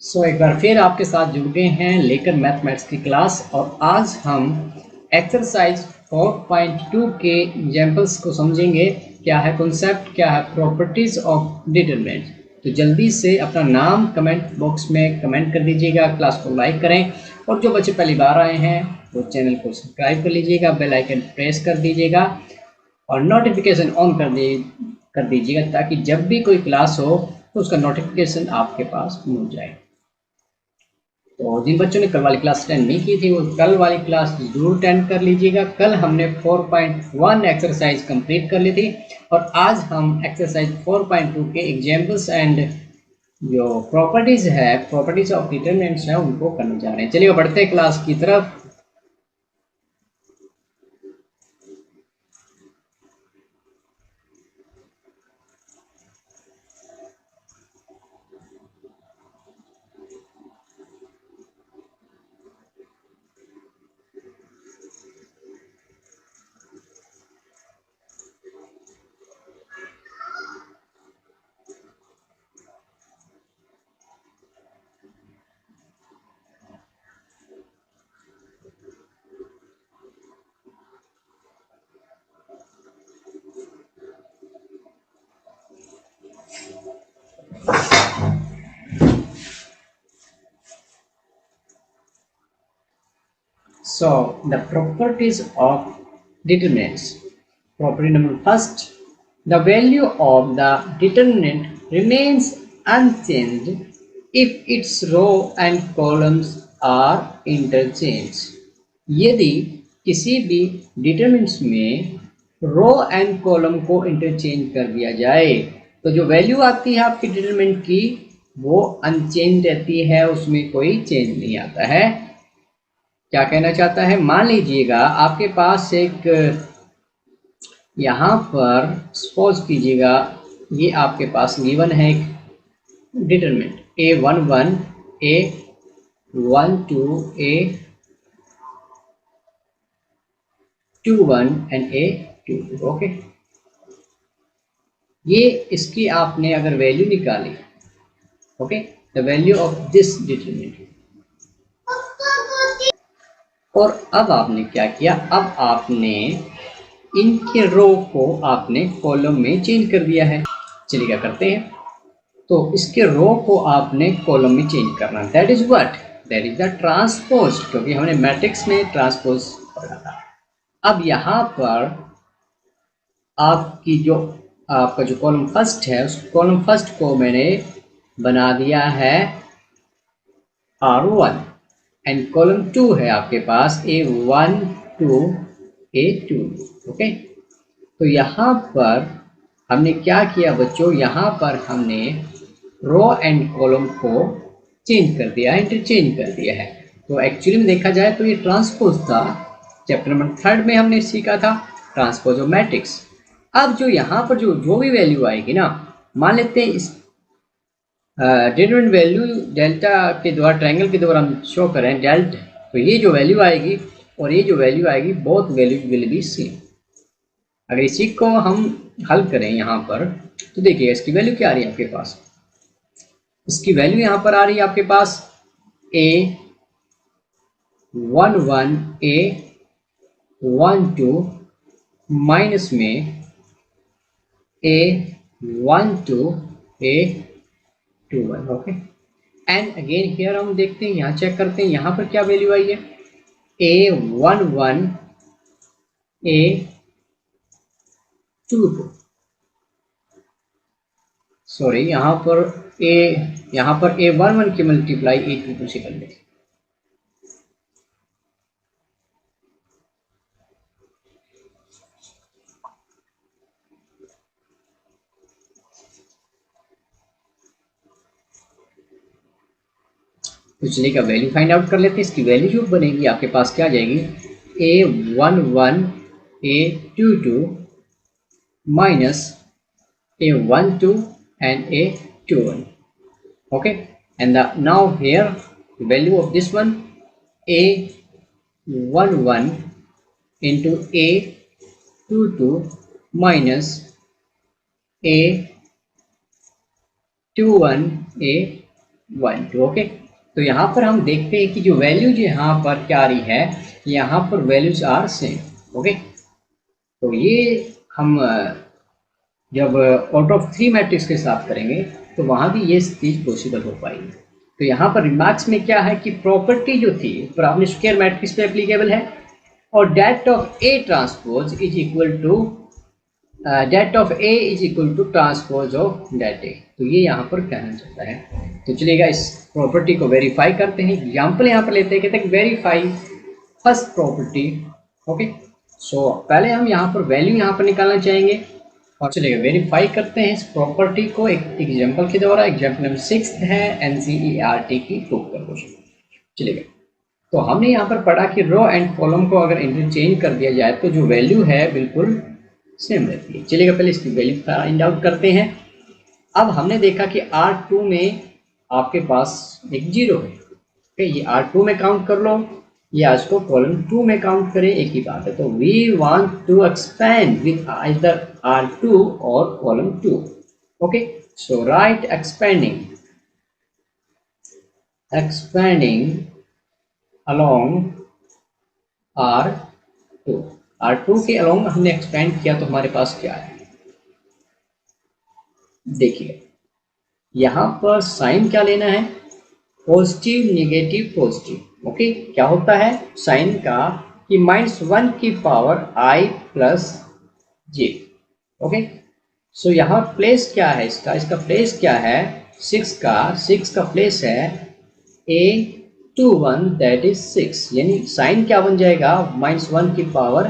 एक बार फिर आपके साथ जुड़ गए हैं लेकर मैथमेटिक्स की क्लास। और आज हम एक्सरसाइज 4.2 के एग्जाम्पल्स को समझेंगे। क्या है कॉन्सेप्ट, क्या है प्रॉपर्टीज ऑफ डिटरमिनेंट। तो जल्दी से अपना नाम कमेंट बॉक्स में कमेंट कर दीजिएगा, क्लास को लाइक करें और जो बच्चे पहली बार आए हैं वो चैनल को सब्सक्राइब कर लीजिएगा, बेल आइकन प्रेस कर दीजिएगा और नोटिफिकेशन ऑन कर दीजिएगा ताकि जब भी कोई क्लास हो तो उसका नोटिफिकेशन आपके पास मिल जाए। तो जिन बच्चों ने कल वाली क्लास अटेंड नहीं की थी वो कल वाली क्लास जरूर अटेंड कर लीजिएगा। कल हमने 4.1 एक्सरसाइज कंप्लीट कर ली थी और आज हम एक्सरसाइज 4.2 के एग्जाम्पल्स एंड जो प्रॉपर्टीज है, प्रॉपर्टीज ऑफ डिटरमिनेंट्स है, उनको करने जा रहे हैं। चलिए बढ़ते हैं क्लास की तरफ। So the properties of determinants. Property number first, the value of the determinant remains unchanged if its row and columns are interchanged. यदि किसी भी डिटरमिनेंट्स में रो एंड कॉलम को इंटरचेंज कर दिया जाए तो जो वैल्यू आती है आपकी डिटरमिनेंट की वो अनचेंज रहती है, उसमें कोई चेंज नहीं आता है। क्या कहना चाहता है, मान लीजिएगा आपके पास एक यहाँ पर सपोज कीजिएगा ये आपके पास गिवन है एक determinant A11 A12 A21 and A22। Okay, ये इसकी आपने अगर वैल्यू निकाली, okay, the value of this determinant. और अब आपने क्या किया, अब आपने इनके रो को आपने कॉलम में चेंज कर दिया है। चलिए क्या करते हैं, तो इसके रो को आपने कॉलम में चेंज करना, that is what, that is the transpose, क्योंकि हमने मैट्रिक्स में ट्रांसपोज पढ़ा था। अब यहाँ पर आपका जो कॉलम फर्स्ट है उस कॉलम फर्स्ट को मैंने बना दिया है R1 एंड कॉलम 2 है आपके पास A1 2 A2। ओके, तो यहाँ पर हमने क्या किया बच्चों, यहाँ पर हमने रो एंड कॉलम को चेंज कर दिया है, इंटरचेंज कर दिया है। तो एक्चुअली में देखा जाए तो ये ट्रांसपोज था, चैप्टर नंबर 3 में हमने सीखा था ट्रांसपोज ऑफ मैट्रिक्स। अब जो यहाँ पर जो भी वैल्यू आएगी ना, मान लेते हैं इस डिटरमिनेंट वैल्यू डेल्टा के द्वारा, ट्रायंगल के द्वारा हम शो करें डेल्टा, तो ये जो वैल्यू आएगी और ये जो वैल्यू आएगी both value will B same. अगर इसी को हम हल करें यहाँ पर तो देखिए इसकी वैल्यू क्या आ रही है आपके पास, इसकी वैल्यू यहाँ पर आ रही है आपके पास A11 A12 माइनस में A12 A21। Okay, and again here हम देखते हैं, यहाँ चेक करते हैं यहाँ पर क्या वैल्यू आई है, A11 A22, सॉरी यहाँ पर A11 की मल्टीप्लाई A22 से कर लेते, तो चलिए का वैल्यू फाइंड आउट कर लेते हैं। इसकी वैल्यू जो बनेगी आपके पास क्या आ जाएगी, A11 A22 minus A12 and A21। okay, and now here value of this one A11 into A22 minus A21 A 1 2। Okay, तो यहाँ पर हम देखते हैं कि जो वैल्यूज यहाँ पर क्या आ रही है, यहाँ पर वैल्यूज आर सेम। ओके, तो ये हम जब आउट ऑफ 3 मैट्रिक्स के साथ करेंगे तो वहाँ भी ये चीज़ पॉसिबल हो पाएगी। तो यहाँ पर रिमार्क्स में क्या है कि प्रॉपर्टी जो थी प्रॉब्लम स्क्वायर मैट्रिक्स पे एप्लीकेबल है, और det of A transpose is equal to det of A is equal to transpose of det A. तो ये यहाँ पर कहना चाहता है। तो चलिएगा इस प्रॉपर्टी को वेरीफाई करते हैं। एग्जाम्पल यहाँ पर लेते हैं, कहते हैं वेरीफाई फर्स्ट प्रॉपर्टी। ओके, सो पहले हम यहाँ पर वैल्यू यहाँ पर निकालना चाहेंगे और चलिए वेरीफाई करते हैं इस प्रॉपर्टी को एक एग्जाम्पल के द्वारा। एग्जाम्पल नंबर 6 है NCERT की प्रूफ प्रपोजल। चलिए, तो हमने यहाँ पर पढ़ा कि रो एंड कॉलम को अगर इंटरचेंज कर दिया जाए तो जो वैल्यू है बिल्कुल सेम रहती है। चलिएगा पहले इसकी वैल्यू फाइंड आउट करते हैं। अब हमने देखा कि R2 में आपके पास एक 0 है। ये R2 में काउंट कर लो या इसको कॉलम 2 में काउंट करें, एक ही बात है। तो we want to expand with either R2 और column 2। Okay, so right expanding along R2 के along हमने एक्सपेंड किया तो हमारे पास क्या है, देखिए यहां पर साइन क्या लेना है, पॉजिटिव नेगेटिव पॉजिटिव। ओके, क्या होता है साइन का कि -1 की power I plus j। Okay, so यहाँ प्लेस क्या है इसका प्लेस क्या है 6 का प्लेस है A21 दैट इज 6, यानी साइन क्या बन जाएगा -1 की power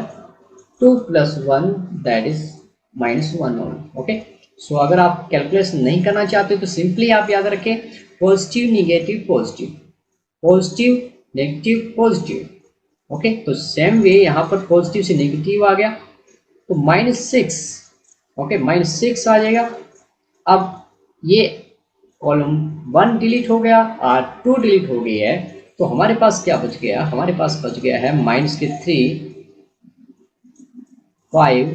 2 plus 1 that is -1। Okay, so अगर आप कैलकुलेशन नहीं करना चाहते तो सिंपली आप याद रखें positive negative positive, positive negative positive. Okay, तो सेम वे यहाँ पर पॉजिटिव से नेगेटिव आ गया तो -6। ओके, -6 आ जाएगा। अब ये कॉलम 1 डिलीट हो गया, R2 डिलीट हो गई है, तो हमारे पास क्या बच गया, हमारे पास बच गया है -3 5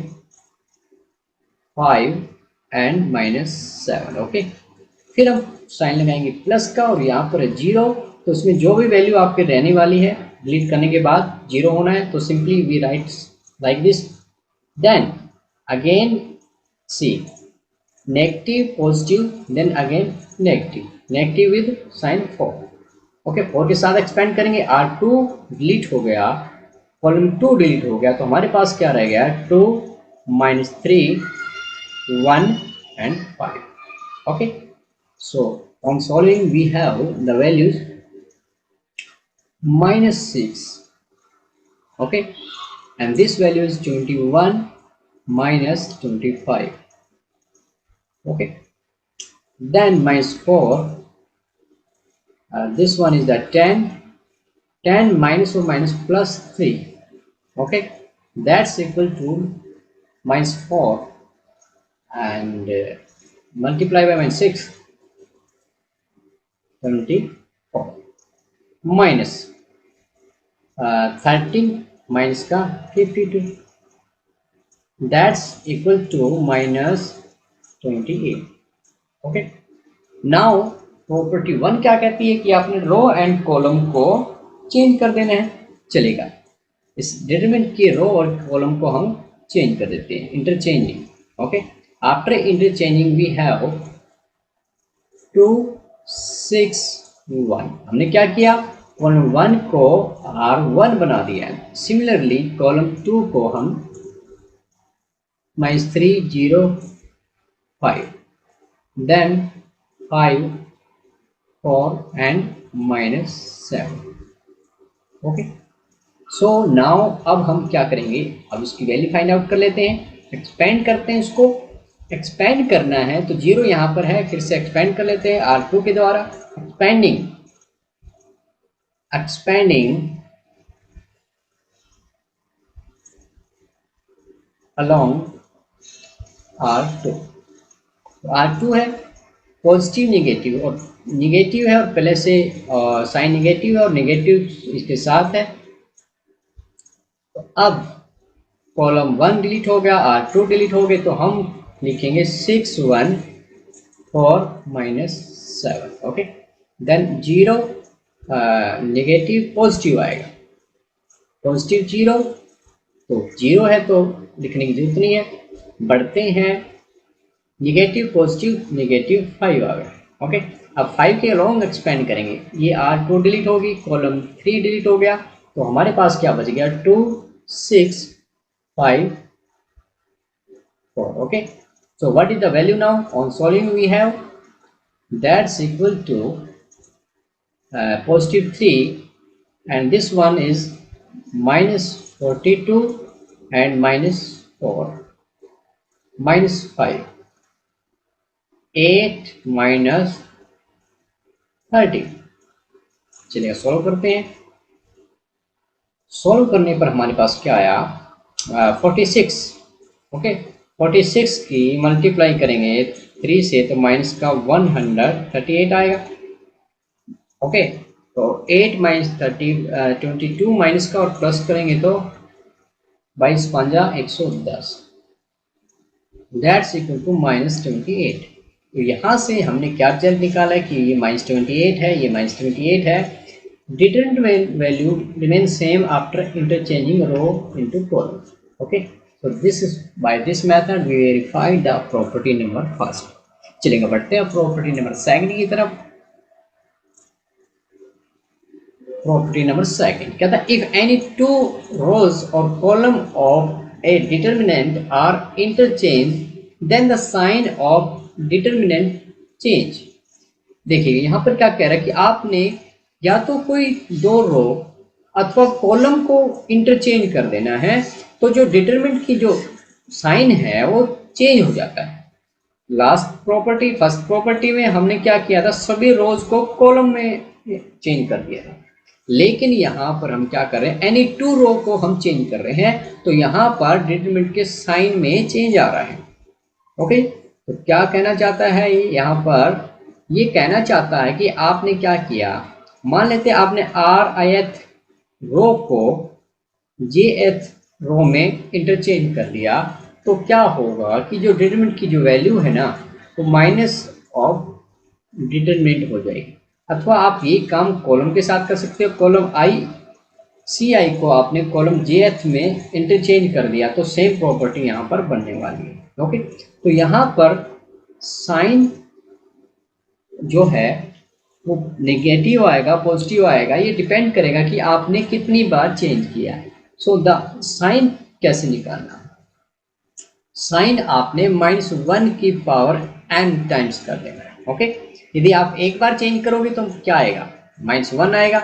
एंड -7। ओके, फिर हम साइन लगाएंगे प्लस का और यहाँ पर है 0, तो इसमें जो भी वैल्यू आपके रहने वाली है डिलीट करने के बाद 0 होना है, तो simply we write like this. Then again see negative positive, then again negative with sign 4। Okay, 4 के साथ एक्सपेंड करेंगे, R2 डिलीट हो गया, कॉलम 2 डिलीट हो गया, तो हमारे पास क्या रह गया 2 -3 1 and 5। okay, so on solving we have the values -6, okay, and this value is 21 -25। okay, then -4, this one is the 10 minus or minus plus 3। okay, that's equal to -4 and multiply by -6 74 minus 13 minus का 52, that's equal to -28। Okay, now property 1 क्या कहती है कि आपने row and column को change कर देना है। चलेगा, इस डिटरमिनेंट के रो और कॉलम को हम चेंज कर देते हैं, interchanging. Okay, after interchanging we have 2 6 1। हमने क्या किया, कॉलम 1 को R1 बना दिया है। सिमिलरली कॉलम 2 को हम -3 0 5 then 5 4 and -7। Okay, so now अब हम क्या करेंगे, अब इसकी वैल्यू फाइंड आउट कर लेते हैं, एक्सपेंड करते हैं। इसको एक्सपेंड करना है तो 0 यहाँ पर है, फिर से एक्सपेंड कर लेते हैं R2 के द्वारा। एक्सपेंडिंग अलोंग R2 है पॉजिटिव नेगेटिव, और नेगेटिव है और पहले से साइन नेगेटिव है और नेगेटिव इसके साथ है। तो अब कॉलम 1 डिलीट हो गया, R2 डिलीट हो गए, तो हम लिखेंगे 6 1 4 -7। ओके, देन 0 नेगेटिव पॉजिटिव आएगा, पॉजिटिव 0 तो 0 है तो लिखने की जरूरत नहीं है। बढ़ते हैं, निगेटिव पॉजिटिव नेगेटिव 5 आ गया। ओके, अब 5 के अलोंग एक्सपेंड करेंगे, ये R2 डिलीट होगी, कॉलम 3 डिलीट हो गया, तो हमारे पास क्या बच गया 2 6 5 4। Okay, so what is the value now? On solving we have that's equal to positive 3 and this one is minus 42 and minus 4 minus 5 8 minus 30। चलिए सॉल्व करते हैं। सॉल्व करने पर हमारे पास क्या आया 46। ओके, 46 की मल्टीप्लाई करेंगे 3 से तो माइनस का 138 आएगा। ओके, तो 8 माइनस 22 माइनस का और प्लस करेंगे तो 22 पंजा 110, दैट्स इक्वल टू -28। तो यहाँ से हमने क्या रिजल्ट निकाला है कि ये -28 है, ये -28 है। Determinant value remain same after interchanging row into column. Okay, so this is by this method we verify the property number first। चलेंगे, बढ़ते हैं प्रॉपर्टी नंबर सेकंड की तरफ। प्रॉपर्टी नंबर सेकंड कहता है इफ एनी टू रोज और column of a determinant are interchange then the sign of determinant change. देखिए यहाँ पर क्या कह रहा है कि आपने या तो कोई दो रो अथवा कॉलम को इंटरचेंज कर देना है, तो जो डिटरमिनेंट की जो साइन है वो चेंज हो जाता है। लास्ट प्रॉपर्टी, फर्स्ट प्रॉपर्टी में हमने क्या किया था, सभी रोज को कॉलम में चेंज कर दिया था, लेकिन यहाँ पर हम क्या कर रहे हैं, एनी टू रो को हम चेंज कर रहे हैं, तो यहाँ पर डिटरमिनेंट के साइन में चेंज आ रहा है। ओके, तो क्या कहना चाहता है यहाँ पर, ये कहना चाहता है कि आपने क्या किया, मान लेते आपने rith रो को jth रो में इंटरचेंज कर दिया, तो क्या होगा कि जो डिटरमिनेंट की जो वैल्यू है ना वो माइनस ऑफ डिटरमिनेंट हो जाएगी। अथवा आप ये काम कॉलम के साथ कर सकते हो, कॉलम ci को आपने कॉलम jth में इंटरचेंज कर दिया तो सेम प्रॉपर्टी यहाँ पर बनने वाली है। ओके, तो यहाँ पर साइन जो है वो नेगेटिव आएगा पॉजिटिव आएगा, ये डिपेंड करेगा कि आपने कितनी बार चेंज किया है। सो द साइन कैसे निकालना, साइन आपने -1 की पावर n टाइम्स कर देना है। ओके, यदि आप एक बार चेंज करोगे तो क्या आएगा, -1 आएगा,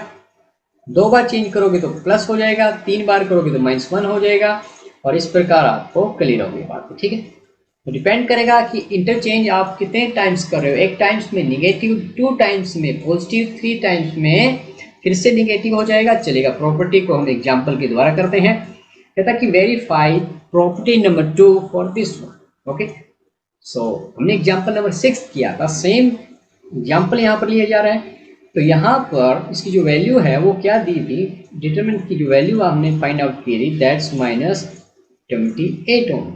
दो बार चेंज करोगे तो प्लस हो जाएगा, तीन बार करोगे तो -1 हो जाएगा, और इस प्रकार आपको क्लियर होगी बात। ठीक है, तो डिपेंड करेगा कि इंटरचेंज आप कितने टाइम्स कर रहे हो, एक टाइम्स में निगेटिव, 2 टाइम्स में पॉजिटिव, 3 टाइम्स में फिर से निगेटिव हो जाएगा। चलेगा, प्रॉपर्टी को हम एग्जांपल के द्वारा करते हैं। कहता कि verify property number 2 for this one. Okay, so हमने एग्जांपल नंबर 6 किया था, सेम एग्जांपल यहाँ पर लिया जा रहा है। तो यहाँ पर इसकी जो वैल्यू है वो क्या दी थी, डिटरमिनेंट की जो वैल्यू हमने फाइंड आउट की थी, दैट्स -28 ओम।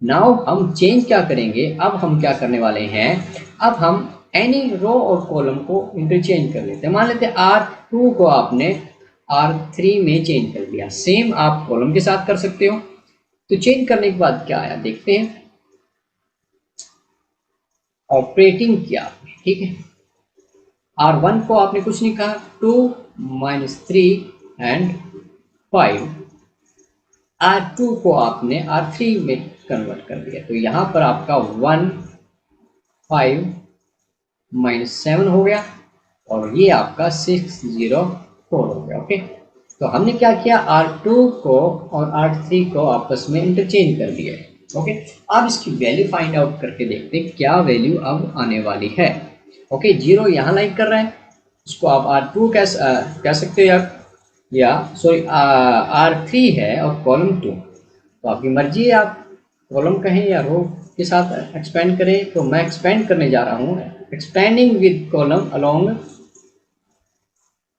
नाउ हम चेंज क्या करेंगे, अब हम क्या करने वाले हैं, अब हम एनी रो और कॉलम को इंटरचेंज कर लेते हैं। मान लेते हैं R2 को आपने R3 में चेंज कर दिया, सेम आप कॉलम के साथ कर सकते हो। तो चेंज करने के बाद क्या आया देखते हैं, ऑपरेटिंग किया, ठीक है। R1 को आपने कुछ नहीं कहा, 2 - 3 एंड 5, R2 को आपने R3 में कन्वर्ट कर दिया, तो यहाँ पर आपका 1 5 -7 हो गया और ये आपका 604 हो गया। ओके, तो हमने क्या किया, R2 को और R3 को आपस में इंटरचेंज कर दिया है। ओके, अब इसकी वैल्यू फाइंड आउट करके देखते हैं क्या वैल्यू अब आने वाली है। ओके, 0 यहाँ लाइक कर रहा है, इसको आप R2 कह सकते हो या सॉरी R3 है और कॉलम 2, तो आपकी मर्जी है, आप कॉलम कहें या रो के साथ एक्सपेंड करें। तो मैं एक्सपेंड करने जा रहा हूँ, expanding with column along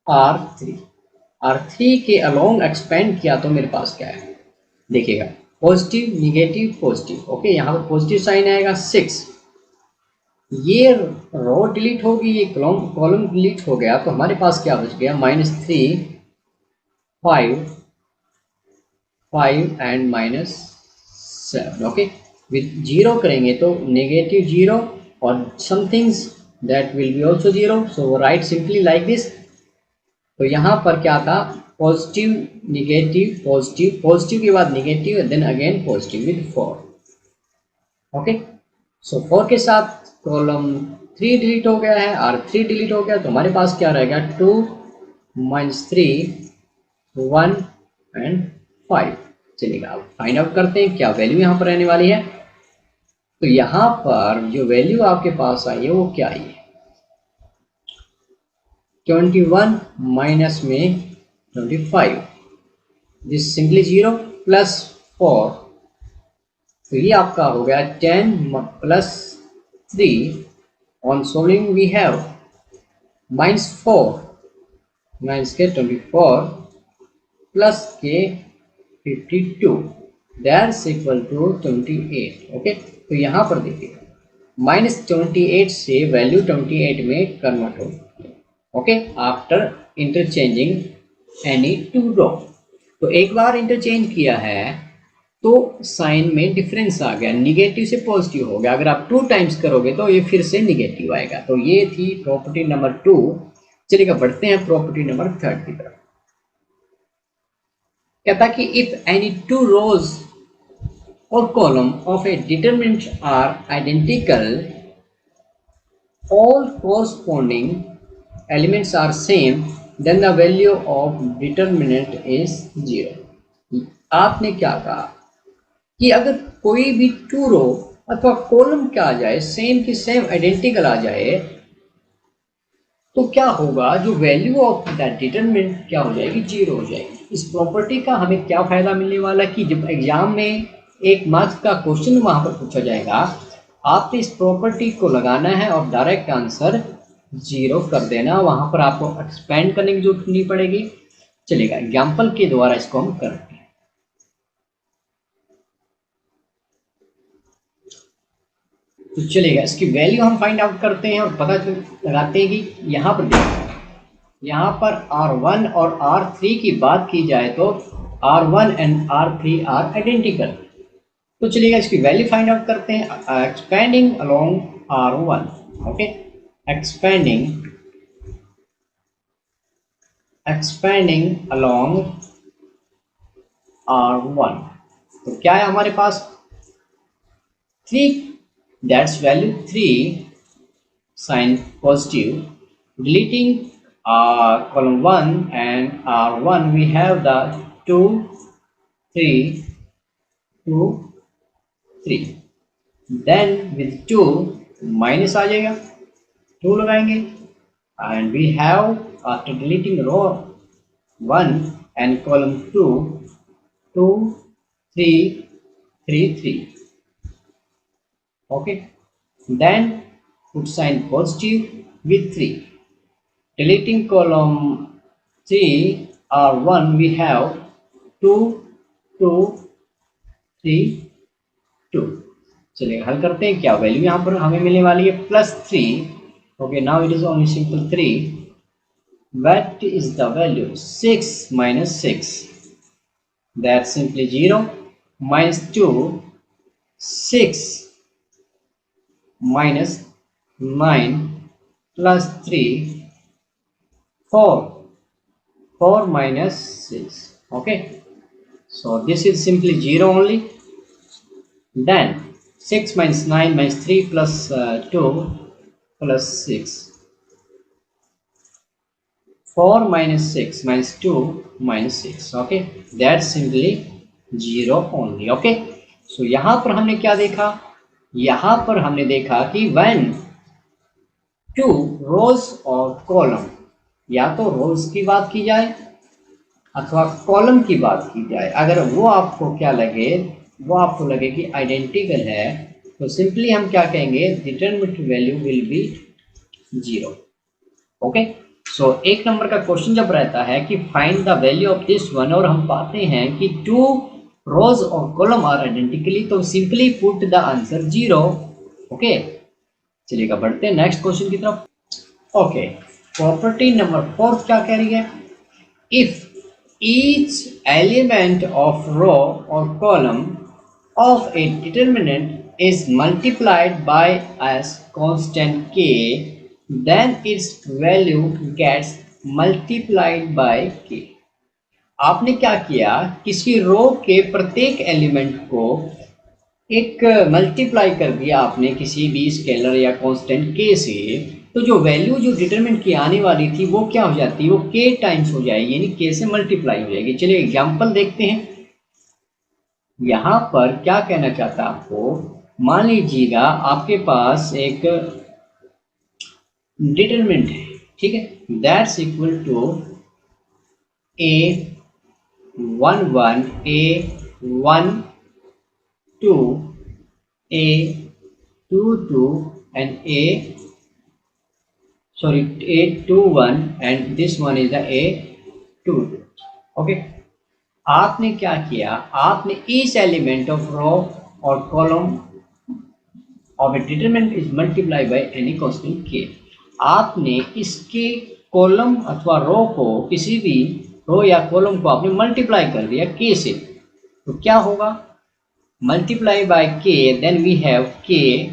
R3 के अलोंग एक्सपेंड किया तो मेरे पास क्या है देखिएगा, पॉजिटिव नेगेटिव पॉजिटिव। ओके, यहाँ पर पॉजिटिव साइन आएगा 6, ये रो डिलीट होगी, ये कॉलम डिलीट हो गया, तो हमारे पास क्या बच गया, -3, 5, 5 एंड -7। ओके, विद जीरो करेंगे तो -0 और somethings that will be also zero, so write simply like this. तो यहाँ पर क्या था, पॉजिटिव निगेटिव पॉजिटिव, पॉजिटिव के बाद negative then again positive with 4। Okay, so 4 के साथ कॉलम 3 डिलीट हो गया है और 3 डिलीट हो गया, तो हमारे पास क्या रहेगा, 2 -3 1 एंड 5। चलिएगा अब फाइंड आउट करते हैं क्या वैल्यू यहाँ पर रहने वाली है। तो यहाँ पर जो वैल्यू आपके पास आई है वो क्या आई है, 21 माइनस में 25, दिस सिंपली 0 प्लस 4, तो ये आपका हो गया 10 plus 3, on solving we have -4 minus के 24 प्लस के 52 दैट्स इक्वल टू 28। ओके, तो यहाँ पर देखिए -28 से वैल्यू 28 में कन्वर्ट हो, okay, after interchanging any two row. तो एक बार इंटरचेंज किया है तो साइन में डिफरेंस आ गया, निगेटिव से पॉजिटिव हो गया। अगर आप 2 टाइम्स करोगे तो ये फिर से निगेटिव आएगा। तो ये थी प्रॉपर्टी नंबर 2। चलिएगा बढ़ते हैं प्रॉपर्टी नंबर 3 की तरफ। कहता कि इफ एनी 2 रोज और column of a determinant are identical, all corresponding elements are same, then the value of determinant is 0। आपने क्या कहा कि अगर कोई भी 2 रो अथवा कॉलम क्या आ जाए, सेम की सेम आइडेंटिकल आ जाए, तो क्या होगा, जो वैल्यू ऑफ दैट डिटरमिनेंट क्या हो जाएगी, 0 हो जाएगी। इस प्रॉपर्टी का हमें क्या फायदा मिलने वाला कि जब एग्जाम में 1 मार्क्स का क्वेश्चन वहां पर पूछा जाएगा, आपने इस प्रॉपर्टी को लगाना है और डायरेक्ट आंसर 0 कर देना, वहां पर आपको एक्सपेंड करने की जरूरत नहीं पड़ेगी। चलेगा एग्जाम्पल के द्वारा इसको हम करते हैं। तो चलेगा इसकी वैल्यू हम फाइंड आउट करते हैं और पता लगाते हैं कि यहाँ पर देखिए, यहाँ पर R1 और R3 की बात की जाए तो R1 and R3 are identical. तो चलिएगा इसकी वैल्यू फाइंड आउट करते हैं। Expanding along R1, okay, expanding along R1, तो क्या है हमारे पास 3, that's value 3 sign positive, deleting column 1 and R1 we have the 2 3 2 3, then with 2 minus आ जाएगा, 2 लगाएंगे and we have after deleting row 1 and column 2 2 3 3 3, okay, then put sign positive with 3, deleting column 3 R1 we have 2 2 3 2। चलिए हल करते हैं, क्या value यहाँ पर हमें मिलने वाली है, +3, okay, now it is only simple 3, what is the value, 6 minus 6, that's simply 0, -2, 6 minus 9 plus 3, 4, 4 minus 6, okay, so this is simply 0 only. Then 6 minus 9 minus 3 plus 2 plus 6, 4 minus 6 minus 2 minus 6, okay, that's simply 0 only, okay। so यहाँ पर हमने क्या देखा, यहाँ पर हमने देखा कि when 2 rows और कॉलम, या तो रोज की बात की जाए अथवा कॉलम की बात की जाए, अगर वो आपको क्या लगे, वो आपको लगे कि आइडेंटिकल है, तो सिंपली हम क्या कहेंगे, determinant value will be 0, okay. So 1 number का क्वेश्चन जब रहता है कि find the value of this one, और हम पाते हैं कि 2 रोज और कॉलम आर आइडेंटिकली, तो simply put the answer 0, okay. चलिएगा बढ़ते हैं नेक्स्ट क्वेश्चन की तरफ। ओके, प्रॉपर्टी नंबर 4 क्या कह रही है? इफ ईच एलिमेंट ऑफ रो और column of a determinant is multiplied by as constant k, then its value gets multiplied by k। आपने क्या किया, किसी रो के प्रत्येक एलिमेंट को एक मल्टीप्लाई कर दिया आपने किसी भी स्केलर या कांस्टेंट के से, तो जो वैल्यू जो डिटरमिनेंट की आने वाली थी वो क्या हो जाती है, वो के टाइम्स हो जाएगी, यानी के से मल्टीप्लाई हो जाएगी। चलिए एग्जांपल देखते हैं। यहाँ पर क्या कहना चाहता है आपको, मान लीजिएगा आपके पास एक डिटरमिनेंट है, ठीक है, that's equal to A11 A12 A22 and A21 and this one is the A22। Okay, आपने क्या किया, आपने इस एलिमेंट ऑफ रो और column of a determinant is multiply by any constant के। आपने इसके कॉलम अथवा रो को, किसी भी रो या कॉलम को आपने मल्टीप्लाई कर दिया के से, तो क्या होगा, मल्टीप्लाई बाय के, देन वी हैव के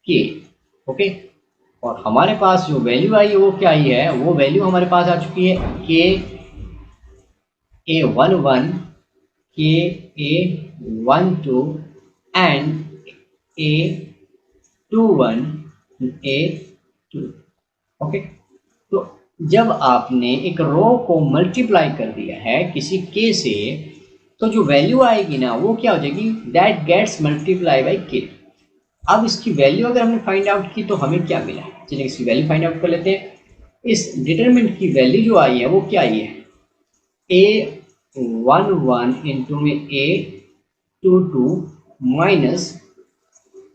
के। ओके, और हमारे पास जो वैल्यू आई है वो क्या आई है, वो वैल्यू हमारे पास आ चुकी है के A11 के A12 and A21 A2। Okay, तो जब आपने एक रो को मल्टीप्लाई कर दिया है किसी के से, तो जो वैल्यू आएगी ना वो क्या हो जाएगी, दैट गेट्स मल्टीप्लाई बाय के। अब इसकी वैल्यू अगर हमने फाइंड आउट की तो हमें क्या मिला, चलिए इसकी वैल्यू फाइंड आउट कर लेते हैं। इस डिटरमिनेंट की वैल्यू जो आई है वो क्या आई है, A11 इंटू में A22 minus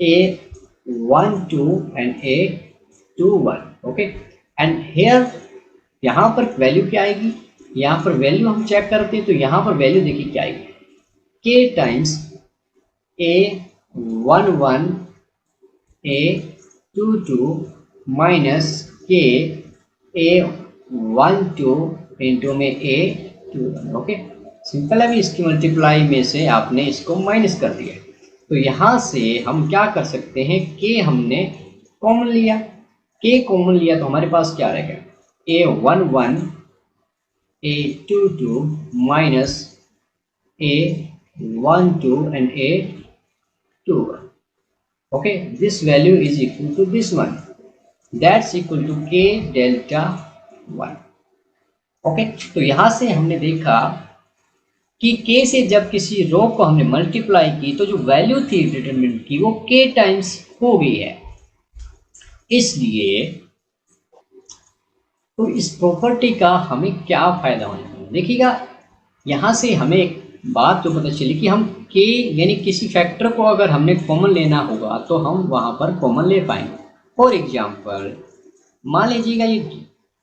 A12 and A21। Okay, and here यहाँ पर वैल्यू क्या आएगी, यहाँ पर वैल्यू हम चेक करते हैं तो यहाँ पर वैल्यू देखिए क्या आएगी, के टाइम्स A11 A22 माइनस के A12 इंटू में A21। ओके, सिंपल है, अभी इसकी मल्टीप्लाई में से आपने इसको माइनस कर दिया, तो यहाँ से हम क्या कर सकते हैं, के हमने कॉमन लिया, के कॉमन लिया तो हमारे पास क्या रहेगा, A11 A22 minus A12 and A21। okay, this value is equal to this one, that's equal to k delta 1। Okay, तो यहां से हमने देखा कि k से जब किसी रो को हमने मल्टीप्लाई की तो जो वैल्यू थी डिटरमिनेंट की वो k टाइम्स हो गई है। इसलिए तो इस प्रॉपर्टी का हमें क्या फायदा होने वाला, देखिएगा यहां से हमें एक बात तो पता चली कि हम के यानी किसी फैक्टर को अगर हमने कॉमन लेना होगा तो हम वहां पर कॉमन ले पाएंगे। फॉर एग्जांपल मान लीजिएगा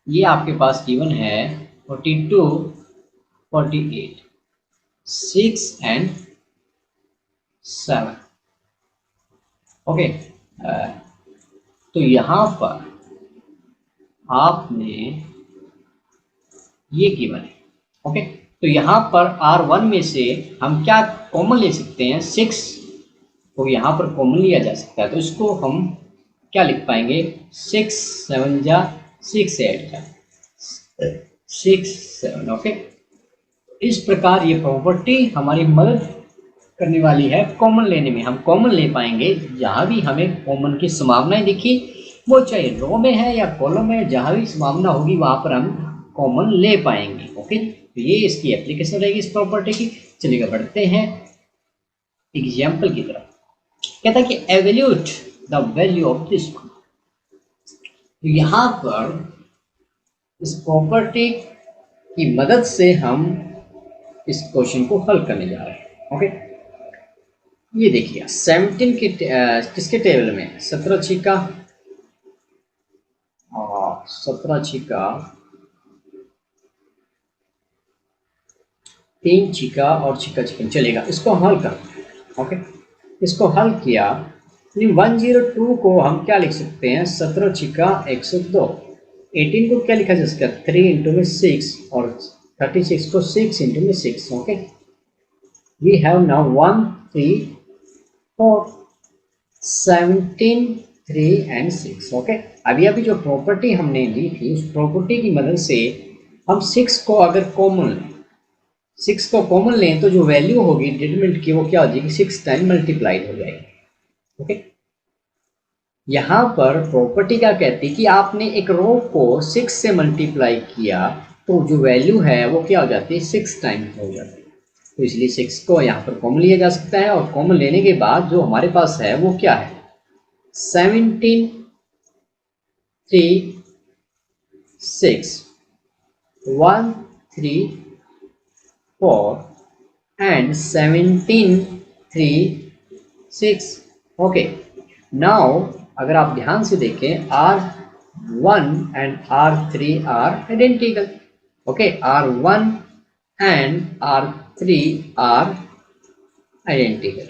ये आपके पास गिवन है 42 48 6 एंड 7। ओके, तो यहाँ पर आपने ये गिवन है। ओके, तो यहाँ पर R1 में से हम क्या कॉमन ले सकते हैं, 6 को यहाँ पर कॉमन लिया जा सकता है, तो इसको हम क्या लिख पाएंगे, 6 7 जा 6 8 जा 6 7। ओके, इस प्रकार ये प्रॉपर्टी हमारी मदद करने वाली है कॉमन लेने में। हम कॉमन ले पाएंगे जहाँ भी हमें कॉमन की संभावनाएं दिखी, वो चाहे रो में है या कॉलम में, जहाँ भी संभावना होगी वहाँ पर हम कॉमन ले पाएंगे। ओके, तो ये इसकी एप्लीकेशन रहेगी इस प्रॉपर्टी की। चलिएगा बढ़ते हैं एग्जाम्पल की तरफ। कहता है कि evaluate the value of this. तो यहाँ पर इस प्रॉपर्टी की मदद से हम इस क्वेश्चन को हल करने जा रहे हैं। ओके, ये देखिए 17 के किसके टेबल में 17 छिका और 17 छिका 3 छिका और छिका चिकन। चलेगा, इसको हल करते हैं। ओके, इसको हल किया 102 को हम क्या लिख सकते हैं, 17 छिका 102। 18 को क्या लिखा जा सकता है, 3 इंटू में 6, और 36 को 6 इंटू में 6। Okay, we have now 1 3 4 17 3 and 6। Okay, अभी जो प्रॉपर्टी हमने ली थी उस प्रॉपर्टी की मदद से हम 6 को अगर कॉमन लें, 6 को कॉमन लें तो जो वैल्यू होगी डिटरमिनेंट की वो क्या हो जाएगी, 6 टाइम मल्टीप्लाइड हो जाएगी। ओके, यहां पर प्रॉपर्टी क्या कहती है कि आपने एक रो को 6 से मल्टीप्लाई किया तो जो वैल्यू है वो क्या हो जाती है, 6 टाइम हो जाती है। तो इसलिए 6 को यहाँ पर कॉमन लिया जा सकता है, और कॉमन लेने के बाद जो हमारे पास है वो क्या है, 17 3 6 1 3 4 and 17 3 6। ओके, नाउ अगर आप ध्यान से देखें R1 and R3 are identical. Okay, R1 and R3 are identical.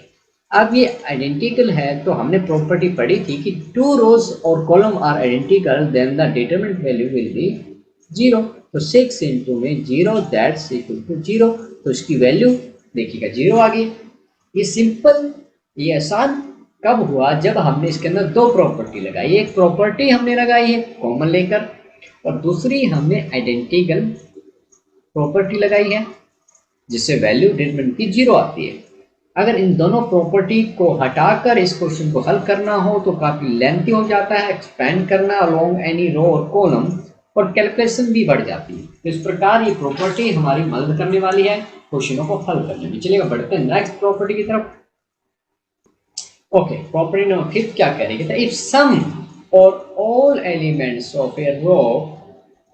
अब ये आइडेंटिकल है तो हमने प्रॉपर्टी पढ़ी थी कि 2 रोज और column are identical then the determinant value will be 0। तो 6 इंटू में 0 दैट्स इक्वल टू 0, तो इसकी वैल्यू देखिएगा 0 आ गई। ये सिंपल, ये आसान कब हुआ, जब हमने इसके अंदर दो प्रॉपर्टी लगाई। एक प्रॉपर्टी हमने लगाई है कॉमन लेकर, और दूसरी हमने आइडेंटिकल प्रॉपर्टी लगाई है जिससे वैल्यू डिटरमिनेंट की 0 आती है। अगर इन दोनों प्रॉपर्टी को हटाकर इस क्वेश्चन को हल करना हो तो काफी लेंथी हो जाता है, एक्सपेंड करना अलोंग एनी रो और कॉलम, और कैलकुलेशन भी बढ़ जाती है। तो इस प्रकार ये प्रॉपर्टी हमारी मदद करने वाली है क्वेश्चनों को हल करने में। चलिए बढ़ते हैं नेक्स्ट प्रॉपर्टी की तरफ। ओके, प्रॉपर्टी नंबर 5 क्या कह रही है, इफ सम और ऑल एलिमेंट्स ऑफ ए रो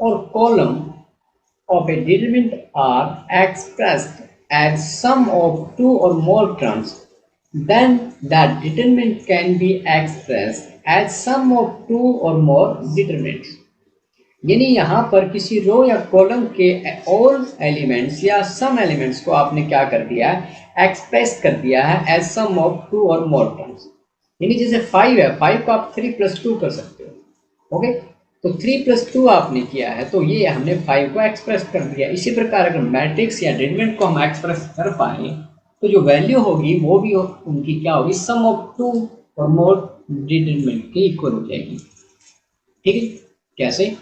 और column of a determinant are expressed as sum of 2 or more terms, then that determinant can be expressed as sum of 2 or more determinants। यानी यहाँ पर किसी रो या कॉलम के ऑल एलिमेंट्स या सम elements को आपने क्या कर दिया है, एक्सप्रेस कर दिया है एज सम ऑफ 2 और मोर टर्म्स। यानी जैसे 5 है, 5 को आप 3 + 2 कर सकते हो। ओके, तो 3 + 2 आपने किया है तो ये हमने 5 को एक्सप्रेस कर दिया। इसी प्रकार अगर मैट्रिक्स या डिटरमिनेंट को हम एक्सप्रेस कर पाए तो जो वैल्यू होगी वो भी उनकी क्या होगी, सम ऑफ 2 और मोर डिटरमिनेंट के इक्वल हो जाएगी। ठीक है, कैसे,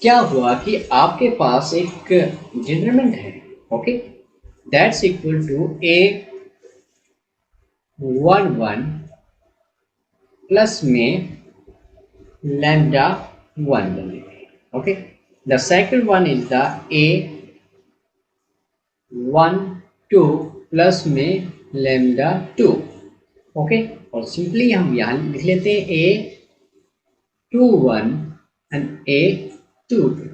क्या हुआ कि आपके पास एक डिटरमिनेंट है, okay, that's equal to A11 plus में लैम्डा 1 बनेगा। Okay, the second one is the A12 plus में लैम्डा 2। ओके, और सिंपली हम यहाँ लिख लेते हैं A21 एंड A22।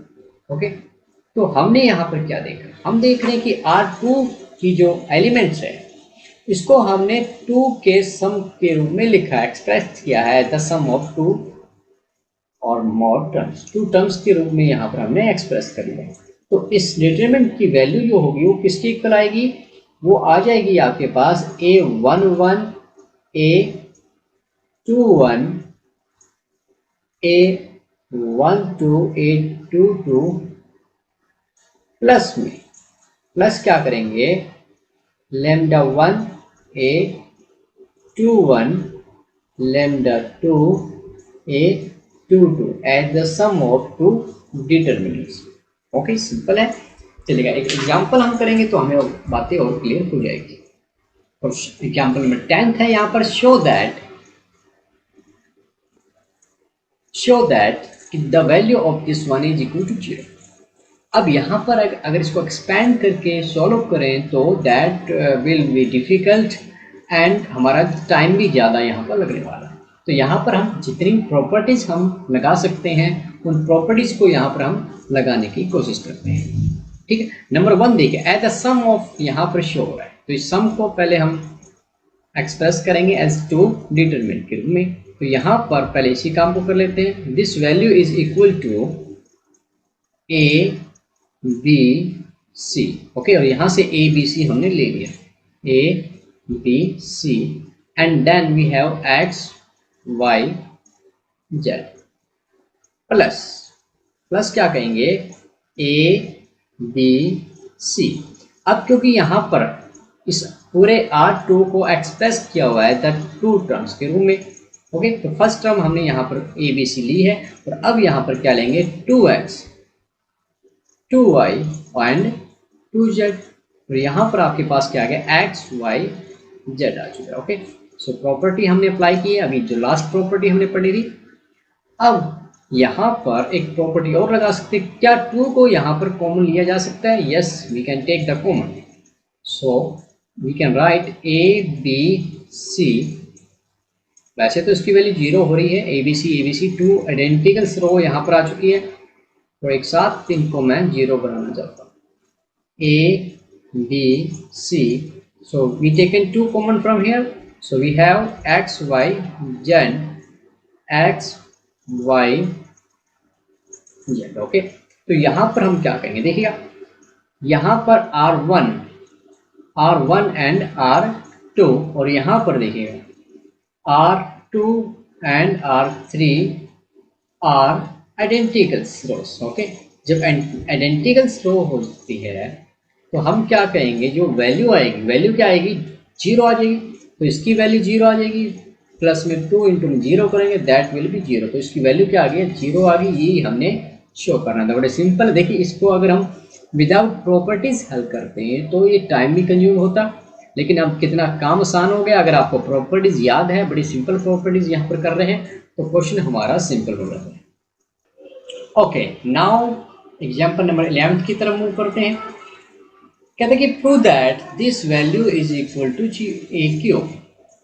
ओके, तो हमने यहाँ पर क्या देखा, हम देख रहे हैं कि R2 की जो एलिमेंट्स है इसको हमने 2 के सम के रूप में लिखा, एक्सप्रेस किया है द सम ऑफ 2 और मोर टर्म्स, 2 टर्म्स के रूप में यहाँ पर हमने एक्सप्रेस कर लिया। तो इस डिटरमिनेंट की वैल्यू जो होगी वो किसके इक्वल आएगी, वो आ जाएगी आपके पास A11 A21 A12 A22 plus में, प्लस क्या करेंगे, lambda 1 A21 lambda 2 A22 at the sum of 2 determinants. Okay, simple है। चलेगा, एक एग्जांपल हम करेंगे तो हमें बातें और क्लियर हो जाएगी। और एग्जांपल नंबर 10 है यहाँ पर, show that the value of this one is equal to 0। अब यहाँ पर अगर इसको एक्सपेंड करके सॉल्व करें तो that will be difficult and हमारा टाइम भी ज़्यादा यहाँ पर लगने वाला है। तो यहाँ पर हम जितनी प्रॉपर्टीज़ हम लगा सकते हैं उन प्रॉपर्टीज़ को यहाँ पर हम लगाने की कोशिश करते हैं। ठीक है, नंबर 1 देखिए, एट द सम ऑफ, यहाँ पर शो हो रहा है तो इस सम को पहले हम एक्सप्रेस करेंगे एज 2 डिटरमिनेंट के रूप में। तो यहाँ पर पहले इसी काम को कर लेते हैं। This value is equal to ABC। Okay, और यहाँ से ABC हमने ले लिया, ABC and then we have x y z plus plus क्या कहेंगे ए बी सी। अब क्योंकि यहाँ पर इस पूरे R2 को एक्सप्रेस किया हुआ है द टू टर्म्स के रूप में, ओके, तो फर्स्ट टर्म हमने यहाँ पर ए बी सी ली है और अब यहाँ पर क्या लेंगे 2x 2y एंड 2z। तो यहाँ पर आपके पास क्या आ गया x y z आ चुका है। ओके, सो प्रॉपर्टी हमने अप्लाई की है। अभी जो लास्ट प्रॉपर्टी हमने पढ़ी थी, अब यहाँ पर एक प्रॉपर्टी और लगा सकते हैं। क्या 2 को यहाँ पर कॉमन लिया जा सकता है? Yes, we can take the common, so we can write A B C. वैसे तो इसकी वैल्यू 0 हो रही है, ए बी सी 2 आइडेंटिकल रो यहाँ पर आ चुकी है, तो एक साथ इनको मैं 0 बनाना चाहता हूँ। A B C, so we taken 2 common from here, so we have x y z x y z. Okay, तो यहाँ पर हम क्या करेंगे, देखिएगा यहाँ पर R1 एंड R2 और यहाँ पर देखिएगा R2 and R3 are identical rows. Okay, जब आइडेंटिकल रो होती है तो हम क्या कहेंगे, जो वैल्यू आएगी, वैल्यू क्या आएगी 0 आ जाएगी, तो इसकी वैल्यू 0 आ जाएगी, प्लस में 2 इंटू 0 करेंगे दैट विल बी 0, तो इसकी वैल्यू क्या आ गई 0 आ गई। यही हमने शो करना था, बड़े सिंपल। देखिए इसको अगर हम विदाउट प्रॉपर्टीज हल करते हैं तो ये टाइम भी कंज्यूम होता, लेकिन अब कितना काम आसान हो गया। अगर आपको प्रॉपर्टीज याद है, बड़ी सिंपल प्रॉपर्टीज यहाँ पर कर रहे हैं, तो क्वेश्चन हमारा सिंपल हो रहा है। ओके, नाउ एग्जाम्पल नंबर 11 की तरफ मूव करते हैं। कहते हैं कि prove that this value is equal to a cube.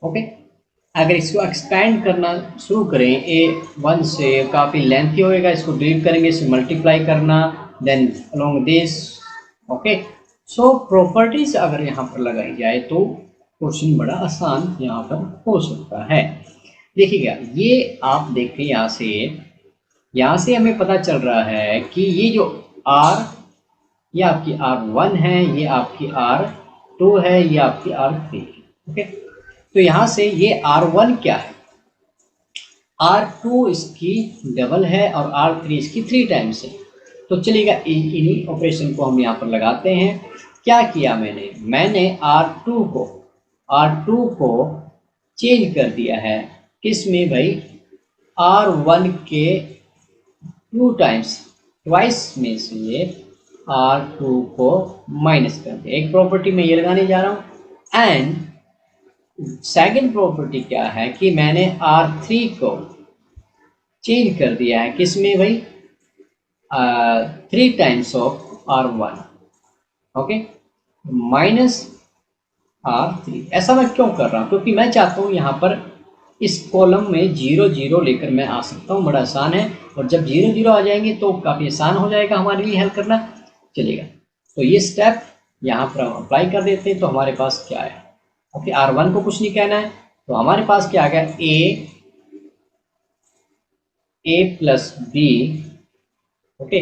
Okay, अगर इसको एक्सपेंड करना शुरू करें A1 से, काफ़ी लेंथी होएगा, इसको डिलीट करेंगे, इसे मल्टीप्लाई करना, then along this. Okay, so properties अगर यहाँ पर लगाई जाए तो क्वेश्चन बड़ा आसान यहाँ पर हो सकता है। देखिएगा, ये आप देखें यहाँ से हमें पता चल रहा है कि ये जो R, ये आपकी R1 है, ये आपकी R2 है, ये आपकी R3। ओके, तो यहाँ से ये R1 क्या है, R2 इसकी डबल है और R3 इसकी 3 टाइम्स है। तो चलिएगा इन्हीं ऑपरेशन को हम यहाँ पर लगाते हैं। क्या किया मैंने R2 को चेंज कर दिया है किस में भाई, R1 के 2 टाइम्स, ट्वाइस में से R2 को माइनस कर दिया। एक प्रॉपर्टी में ये लगाने जा रहा हूँ। एंड सेकेंड प्रॉपर्टी क्या है कि मैंने R3 को चेंज कर दिया है किस में भाई, 3 times of R1। Okay, minus R3। ऐसा मैं क्यों कर रहा हूँ, क्योंकि मैं चाहता हूँ यहाँ पर इस कॉलम में 0 0 लेकर मैं आ सकता हूँ, बड़ा आसान है। और जब 0 0 आ जाएंगे तो काफ़ी आसान हो जाएगा हमारे लिए हल करना। चलेगा, तो ये स्टेप यहाँ पर हम अप्लाई कर देते हैं। तो हमारे पास क्या है, ओके, R1 को कुछ नहीं कहना है, तो हमारे पास क्या आ गया, a plus b, okay,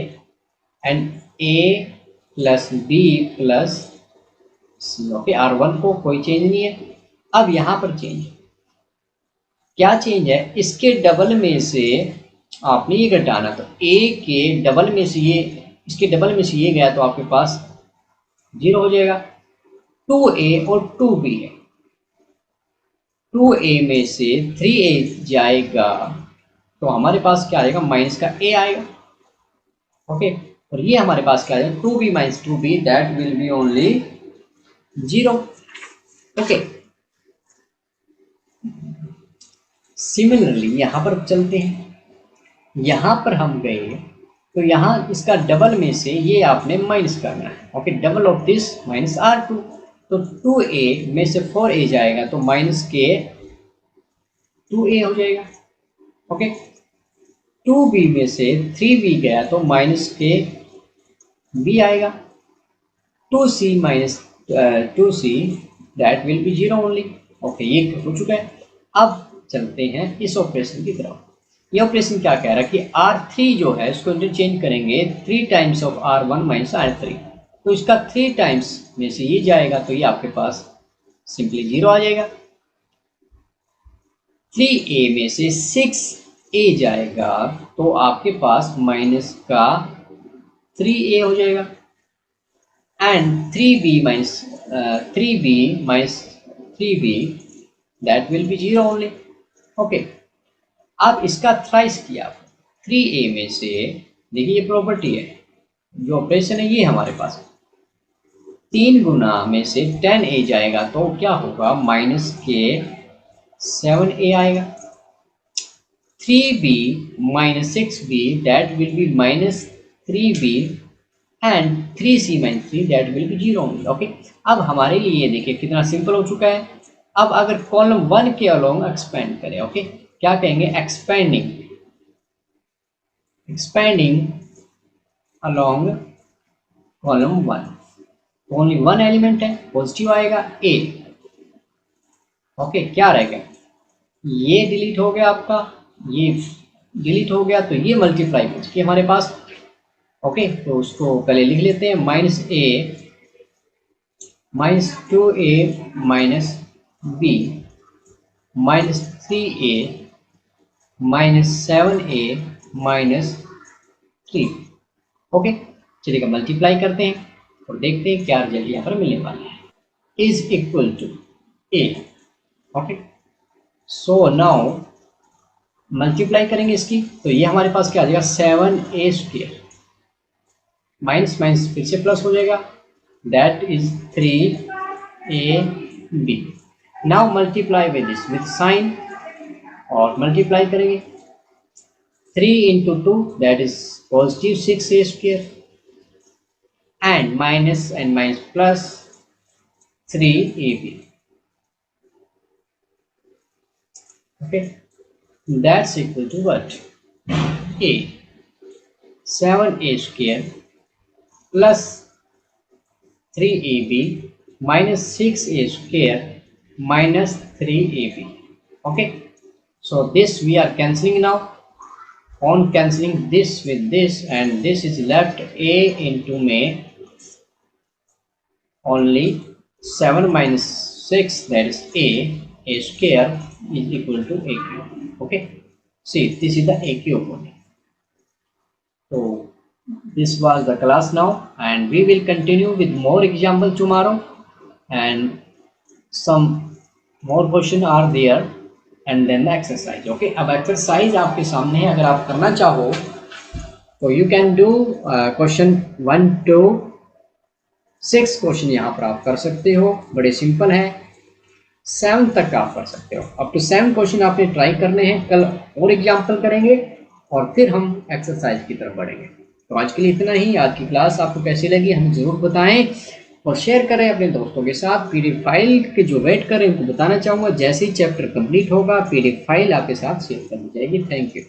and a plus b plus c. Okay, R1 को कोई चेंज नहीं है। अब यहाँ पर चेंज क्या चेंज है, इसके डबल में से आपने ये घटाना, तो a के डबल में से ये, इसके डबल में से ये गया तो आपके पास 0 हो जाएगा। 2a और 2b है, 2a में से 3a जाएगा तो हमारे पास क्या आएगा, माइनस का a आएगा। ओके, और ये हमारे पास क्या आएगा, 2b minus 2b that will B only 0। Okay, similarly यहाँ पर चलते हैं। यहाँ पर हम गए तो यहाँ इसका डबल में से ये आपने माइनस करना है। Okay, double of this minus R2, तो 2a में से 4a जाएगा तो माइनस के 2a हो जाएगा। ओके, 2b में से 3b गया तो माइनस के b आएगा। 2c minus 2c that will be 0 only. Okay, ये हो चुका है। अब चलते हैं इस ऑपरेशन की तरफ। ये ऑपरेशन क्या कह रहा है कि R3 जो है इसको इंटरचेंज करेंगे 3 times of R1 minus R3, तो इसका 3 टाइम्स में से ये जाएगा तो ये आपके पास सिंपली 0 आ जाएगा। 3a में से 6a जाएगा तो आपके पास माइनस का 3a हो जाएगा, and 3b minus 3b that will be 0 only. Okay, अब इसका थ्राइस किया 3a में से, देखिए ये प्रॉपर्टी है, जो ऑपरेशन है ये हमारे पास 3 गुना में से 10a जाएगा तो क्या होगा, माइनस के 7a आएगा. 3b minus 6b that will be minus 3b and 3c minus 3 that will be 0 only. Okay, अब हमारे लिए ये देखिए कितना सिंपल हो चुका है. अब अगर कॉलम 1 के अलोंग एक्सपेंड करें, ओके, क्या कहेंगे, expanding along column 1, only 1 element है, पॉजिटिव आएगा a. ओके, क्या रहेगा, ये डिलीट हो गया आपका, ये डिलीट हो गया, तो ये मल्टीप्लाई बच गया हमारे पास. ओके, तो उसको पहले लिख लेते हैं, minus a minus 2a minus b minus 3a minus 7a minus 3. Okay, चलिए मल्टीप्लाई करते हैं और देखते हैं क्या रिजल्ट यहाँ पर मिलने वाला है. Is equal to a. Okay, so now multiply करेंगे इसकी, तो ये हमारे पास क्या आ जाएगा, 7a स्क्वायर माइनस माइनस फिर से प्लस हो जाएगा, that is 3ab. Now multiply with this with sign, और मल्टीप्लाई करेंगे 3 into 2 that is positive 6a square, and minus plus 3ab. Okay, that's equal to what, a 7a square plus 3ab minus 6a square minus 3ab. Okay, so this we are cancelling now. On cancelling this with this, and this is left a into May only 7 minus 6, that is a square is equal to a cube. Okay, see this is the a cube only. So this was the class now, and we will continue with more example tomorrow, and some more question are there, and then the exercise. Okay, अब exercise आपके सामने है, अगर आप करना चाहो तो you can do question 1 to 6 question यहाँ पर आप कर सकते हो, बड़े सिंपल है. 7 तक आप कर सकते हो, अप टू 7 क्वेश्चन आपने ट्राई करने हैं. कल और एग्जाम्पल करेंगे और फिर हम एक्सरसाइज की तरफ बढ़ेंगे. तो आज के लिए इतना ही. आज की क्लास आपको कैसी लगी हमें ज़रूर बताएं और शेयर करें अपने दोस्तों के साथ. पीडीएफ फाइल के जो वेट करें उनको बताना चाहूँगा, जैसे ही चैप्टर कंप्लीट होगा पीडीएफ फाइल आपके साथ शेयर कर दी जाएगी. Thank you.